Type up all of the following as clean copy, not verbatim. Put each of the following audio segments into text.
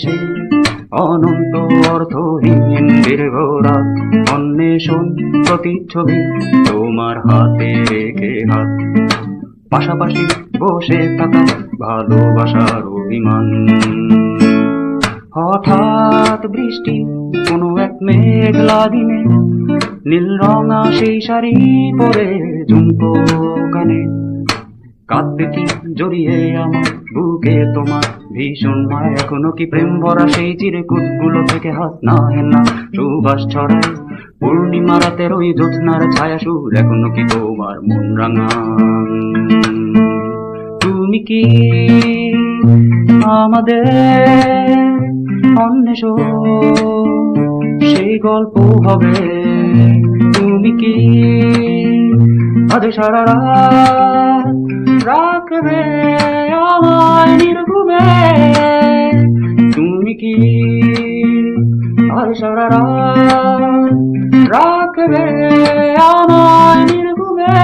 সে অনন্ত অর্থহীন দীর্ঘরাত অন্বেষণ প্রতিচ্ছবি তোমার হাতে রেখে হাত পাশাপাশি বসে থাকা ভালোবাসার অভিমান। হঠাৎ বৃষ্টি কোনো এক মেঘলা দিনে নীল রঙা সেই শাড়ি পরে ঝুমকো গানে কাঁদতে কি জড়িয়ে আমার বুকে তোমার ভীষণ মায়া। এখনো কি প্রেম ভরা সেই চিরকুটগুলো থেকে হাত না হেনা সুবাস ছড়ায় পূর্ণিমা রাতের ওই জ্যোৎস্নার ছায়া সুর এখনো কি তোমার মন রাঙা। তুমি কি আমাদের অন্বেষণ সেই গল্প হবে? তুমি কি আজ সারা রাত রাখবে আমায় নির্ঘুমে? তুমি কি আজ সারা রাত রাখবে আমায় নির্ঘুমে?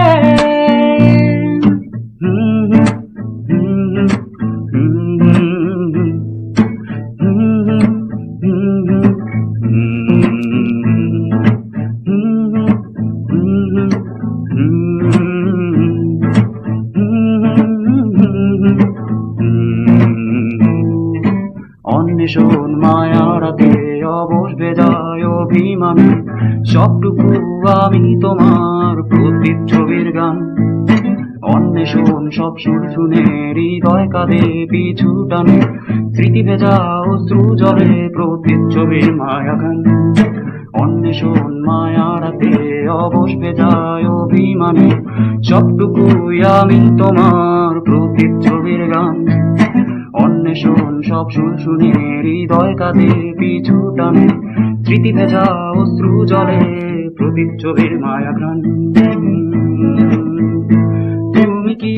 অন্বেষণ মায়ারাতে অবশ বেজায় অভিমান সবটুকু আমি তোমার প্রতিচ্ছবির গান। অন্বেষণ সব সুর শুনে হৃদয় কাঁদে পিছু টানে স্মৃতি ভেজা অশ্রু জলে প্রতিচ্ছবির মায়া গান। অন্বেষণ মায়ারাতে অবশ বেজায় অভিমানে সবটুকুই আমি তোমার প্রতিচ্ছবির গান। অন্বেষণ সব সুর শুনে হৃদয় কাঁদে পিছু টানে স্মৃতি ভেজা অশ্রু জলে প্রতিচ্ছবির মায়া গান। তুমি কি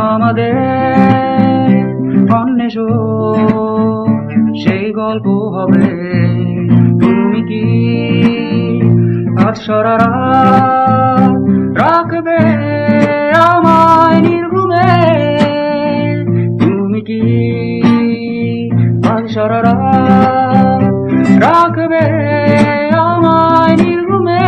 আমাদের অন্বেষণ সেই গল্প হবে? তুমি কি আজ সারা রাত রাখবে আমায় নির্ঘুমে? তুমি কি আজ সারা রাত রাখবে আমায় নির্ঘুমে?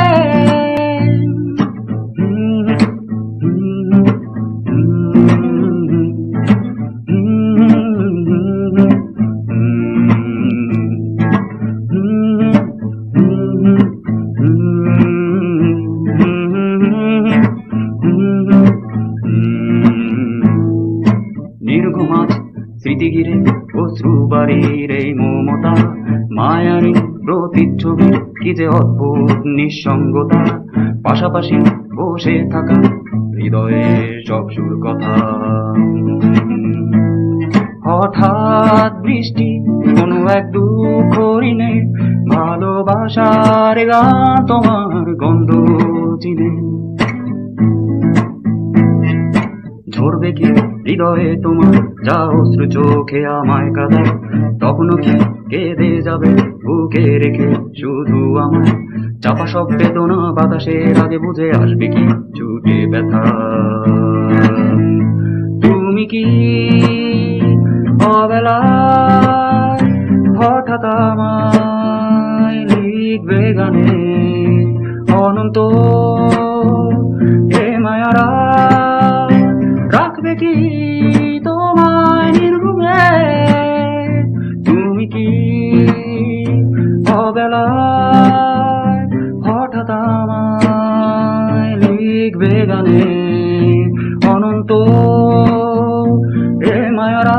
নির্ঘুমাত স্মৃতি ঘিরে অশ্রু বাড়ির এই মমতা মায়ারি প্রতিচ্ছবি কি যে অদ্ভুত নিঃসঙ্গতা পাশাপাশি বসে থাকা হৃদয়ে সব সুর কথা। হঠাৎ বৃষ্টি কোনো এক দুঃখ ঋণে ভালোবাসার গান তোমার গন্ধ চিনে ঝরবে কি হৃদয়ে তোমার যা অশ্রু চোখে আমায় কাঁদায় তখনও কি কেঁদে যাবে বুকে রেখে শুধু আমায় চাপা সব বেদনা বাতাসের আগে বুঝে আসবে কি ছুটে ব্যথা। তুমি কি অবেলায় হঠাৎ আমায় লিখবে গানে অনন্ত এ মায়ারা রাখবে কি তোমায় নির্ঘুমে? তুমি কি অবেলায় হঠাৎ আমায় লিখবে গানে অনন্ত এ মায়ারা